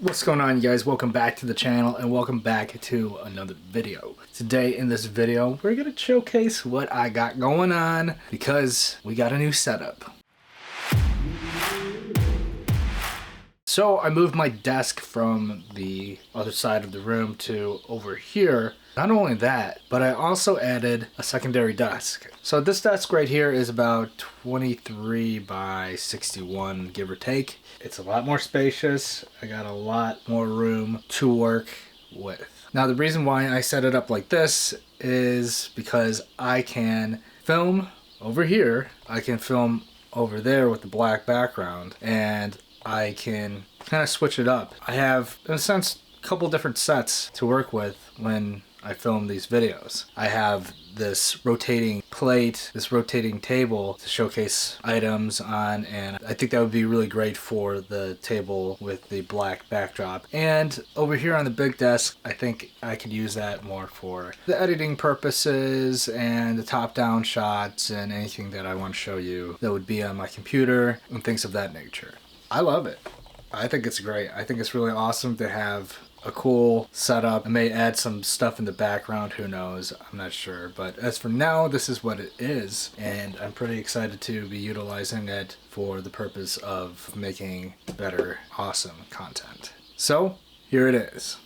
What's going on, you guys? Welcome back to the channel and welcome back to another video. Today in this video we're gonna showcase what I got going on because we got a new setup. So I moved my desk from the other side of the room to over here. Not only that, but I also added a secondary desk. So this desk right here is about 23 by 61, give or take. It's a lot more spacious. I got a lot more room to work with. Now the reason why I set it up like this is because I can film over here. I can film over there with the black background, and I can kind of switch it up. I have, in a sense, a couple different sets to work with when I film these videos. I have this rotating plate, this rotating table to showcase items on, and I think that would be really great for the table with the black backdrop. And over here on the big desk, I think I could use that more for the editing purposes and the top-down shots and anything that I want to show you that would be on my computer and things of that nature. I love it. I think it's great. I think it's really awesome to have a cool setup. I may add some stuff in the background, who knows, I'm not sure. But as for now, this is what it is, and I'm pretty excited to be utilizing it for the purpose of making better, awesome content. So, here it is.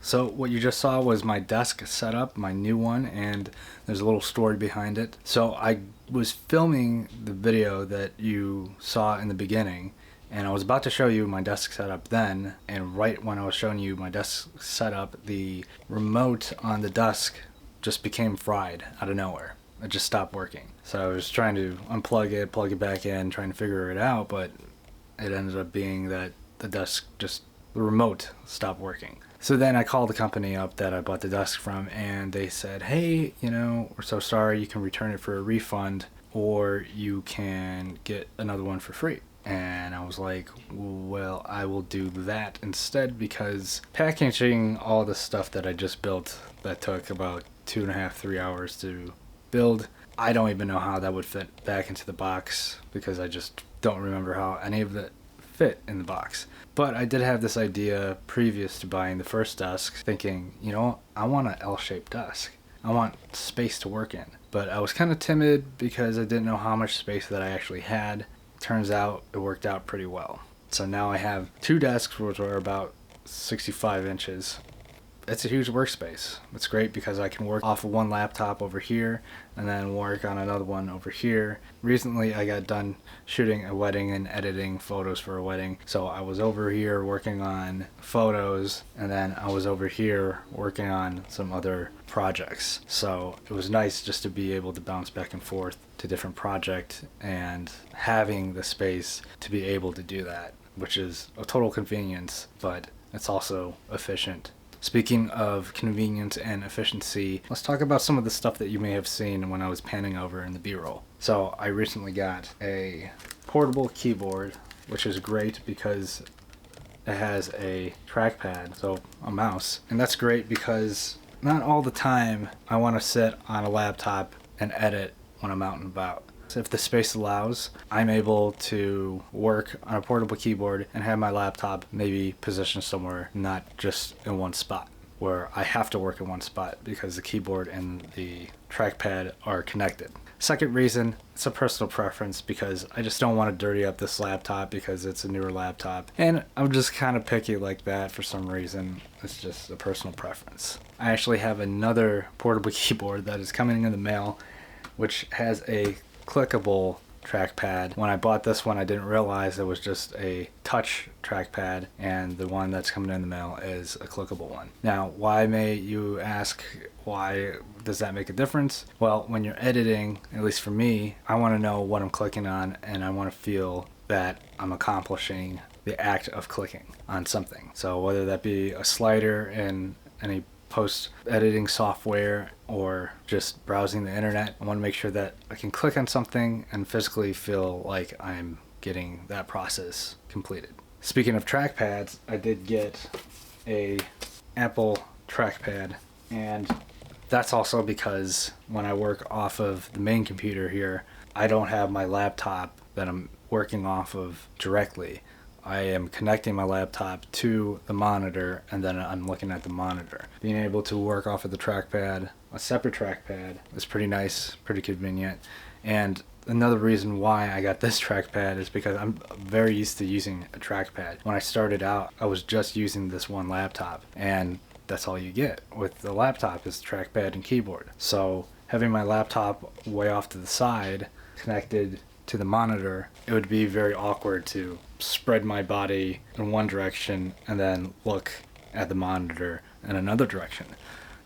So what you just saw was my desk setup, my new one, and there's a little story behind it. So I was filming the video that you saw in the beginning, and I was about to show you my desk setup then, and right when I was showing you my desk setup, the remote on the desk just became fried out of nowhere. It just stopped working. So I was trying to unplug it, plug it back in, trying to figure it out, but it ended up being that the remote stopped working. So then I called the company up that I bought the desk from, and they said, hey, you know, we're so sorry, you can return it for a refund or you can get another one for free. And I was like, well, I will do that instead, because packaging all the stuff that I just built that took about 2.5-3 hours to build, I don't even know how that would fit back into the box, because I just don't remember how any of that fit in the box. But I did have this idea previous to buying the first desk, thinking, you know, I want an L-shaped desk. I want space to work in. But I was kind of timid because I didn't know how much space that I actually had. Turns out it worked out pretty well. So now I have two desks which are about 65 inches. It's a huge workspace. It's great because I can work off of one laptop over here and then work on another one over here. Recently I got done shooting a wedding and editing photos for a wedding. So I was over here working on photos, and then I was over here working on some other projects. So it was nice just to be able to bounce back and forth to different projects and having the space to be able to do that, which is a total convenience, but it's also efficient. Speaking of convenience and efficiency, let's talk about some of the stuff that you may have seen when I was panning over in the B-roll. So I recently got a portable keyboard, which is great because it has a trackpad, so a mouse. And that's great because not all the time I want to sit on a laptop and edit when I'm out and about. So if the space allows, I'm able to work on a portable keyboard and have my laptop maybe positioned somewhere, not just in one spot, where I have to work in one spot because the keyboard and the trackpad are connected. Second reason, it's a personal preference because I just don't want to dirty up this laptop because it's a newer laptop. And I'm just kind of picky like that for some reason. It's just a personal preference. I actually have another portable keyboard that is coming in the mail, which has a clickable trackpad. When I bought this one, I didn't realize it was just a touch trackpad, and the one that's coming in the mail is a clickable one. Now, why may you ask, why does that make a difference? Well, when you're editing, at least for me, I want to know what I'm clicking on, and I want to feel that I'm accomplishing the act of clicking on something. So whether that be a slider in any post-editing software or just browsing the internet, I want to make sure that I can click on something and physically feel like I'm getting that process completed. Speaking of trackpads, I did get a Apple trackpad, and that's also because when I work off of the main computer here, I don't have my laptop that I'm working off of directly. I am connecting my laptop to the monitor, and then I'm looking at the monitor. Being able to work off of the trackpad, a separate trackpad, is pretty nice, pretty convenient. And another reason why I got this trackpad is because I'm very used to using a trackpad. When I started out, I was just using this one laptop, and that's all you get with the laptop is the trackpad and keyboard. So having my laptop way off to the side, connected to the monitor, it would be very awkward to spread my body in one direction and then look at the monitor in another direction.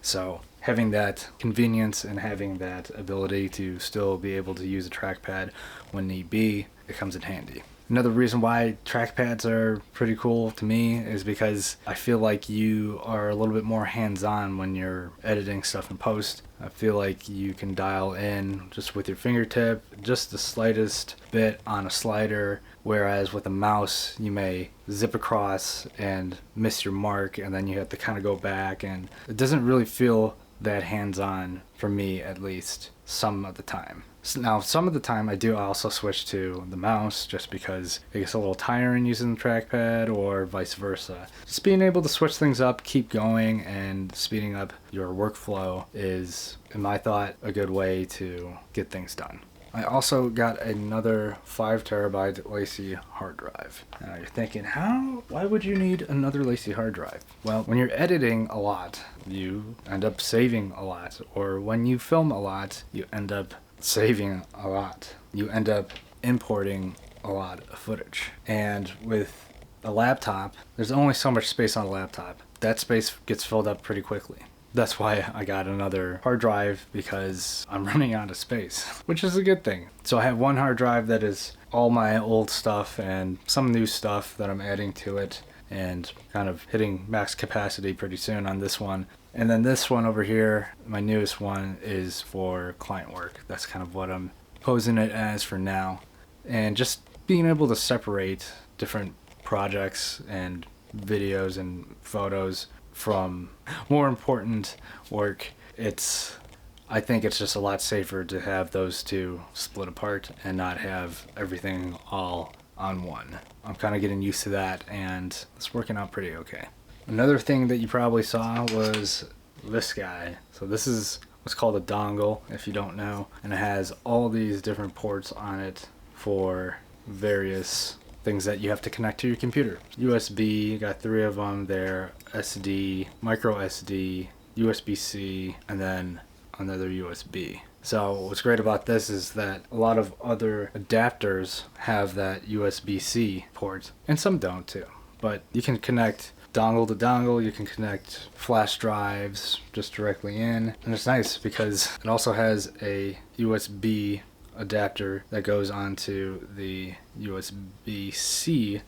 So having that convenience and having that ability to still be able to use a trackpad when need be, it comes in handy. Another reason why trackpads are pretty cool to me is because I feel like you are a little bit more hands-on when you're editing stuff in post. I feel like you can dial in just with your fingertip, just the slightest bit on a slider, whereas with a mouse you may zip across and miss your mark, and then you have to kind of go back, and it doesn't really feel that hands-on for me, at least some of the time. Now, some of the time I do also switch to the mouse just because it gets a little tiring using the trackpad, or vice versa. Just being able to switch things up, keep going, and speeding up your workflow is, in my thought, a good way to get things done. I also got another 5TB LaCie hard drive. Now you're thinking, why would you need another LaCie hard drive? Well, when you're editing a lot, you end up saving a lot. Or when you film a lot, you end up saving a lot. You end up importing a lot of footage. And with a laptop, there's only so much space on a laptop. That space gets filled up pretty quickly. That's why I got another hard drive, because I'm running out of space, which is a good thing. So I have one hard drive that is all my old stuff and some new stuff that I'm adding to it, and kind of hitting max capacity pretty soon on this one. And then this one over here, my newest one, is for client work. That's kind of what I'm posing it as for now. And just being able to separate different projects and videos and photos from more important work, I think it's just a lot safer to have those two split apart and not have everything all on one. I'm kind of getting used to that, and it's working out pretty okay. Another thing that you probably saw was this guy. So this is what's called a dongle, if you don't know, and it has all these different ports on it for various things that you have to connect to your computer. USB, you got 3 of them there, SD, micro SD, USB-C, and then another USB. So what's great about this is that a lot of other adapters have that USB-C port, and some don't too. But you can connect dongle to dongle, you can connect flash drives just directly in, and it's nice because it also has a USB adapter that goes onto the USB-C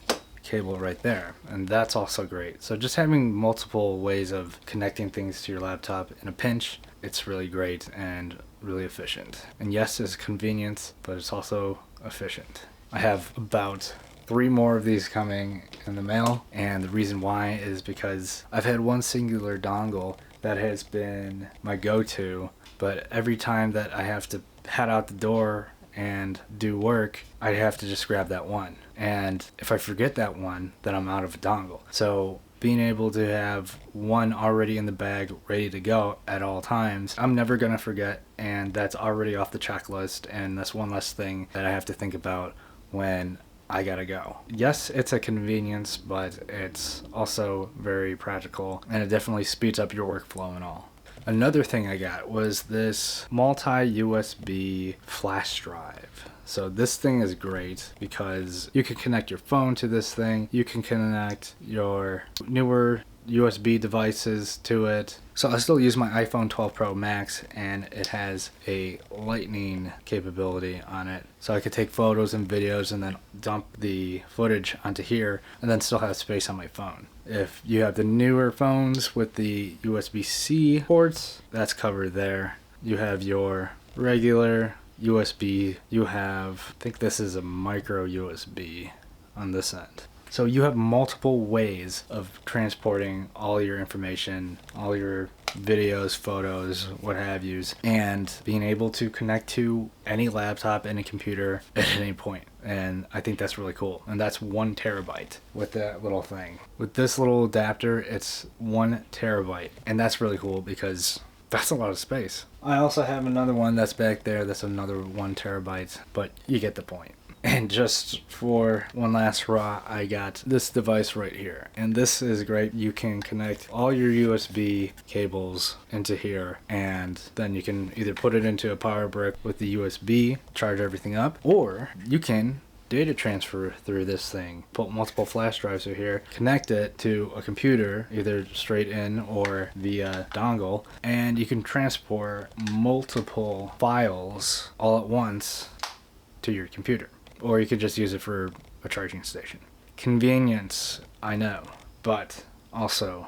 cable right there, and that's also great. So just having multiple ways of connecting things to your laptop in a pinch, it's really great and really efficient. And yes, it's convenient, but it's also efficient. I have about 3 more of these coming in the mail, and the reason why is because I've had one singular dongle that has been my go-to, but every time that I have to head out the door and do work, I have to just grab that one. And if I forget that one, then I'm out of a dongle. So being able to have one already in the bag ready to go at all times, I'm never gonna forget, and that's already off the checklist, and that's one less thing that I have to think about when I gotta go. Yes, it's a convenience, but it's also very practical, and it definitely speeds up your workflow and all. Another thing I got was this multi-USB flash drive. So this thing is great because you can connect your phone to this thing, you can connect your newer USB devices to it. So I still use my iPhone 12 Pro Max, and it has a lightning capability on it. So I could take photos and videos and then dump the footage onto here and then still have space on my phone. If you have the newer phones with the USB-C ports, that's covered there. You have your regular USB, you have, I think this is a micro USB on this end. So you have multiple ways of transporting all your information, all your videos, photos, what have yous, and being able to connect to any laptop, any computer at any point. And I think that's really cool. And that's 1 terabyte with that little thing. With this little adapter, it's 1 terabyte. And that's really cool because that's a lot of space. I also have another one that's back there that's another 1 terabyte, but you get the point. And just for one last hurrah, I got this device right here. And this is great. You can connect all your USB cables into here, and then you can either put it into a power brick with the USB, charge everything up, or you can data transfer through this thing. Put multiple flash drives through here, connect it to a computer, either straight in or via dongle, and you can transport multiple files all at once to your computer. Or you could just use it for a charging station. Convenience, I know, but also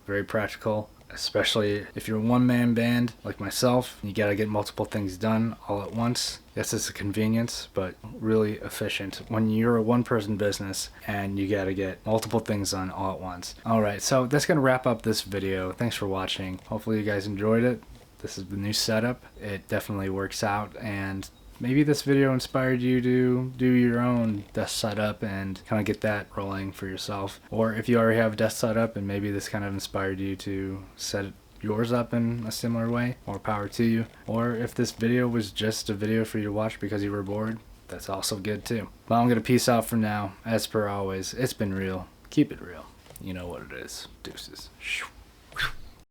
very practical, especially if you're a one-man band like myself. You gotta get multiple things done all at once. Yes, it's a convenience, but really efficient when you're a one-person business and you gotta get multiple things done all at once. Alright, so that's gonna wrap up this video. Thanks for watching. Hopefully you guys enjoyed it. This is the new setup. It definitely works out, and maybe this video inspired you to do your own desk setup and kind of get that rolling for yourself. Or if you already have a desk setup and maybe this kind of inspired you to set yours up in a similar way, more power to you. Or if this video was just a video for you to watch because you were bored, that's also good too. Well, I'm going to peace out for now. As per always, it's been real. Keep it real. You know what it is. Deuces.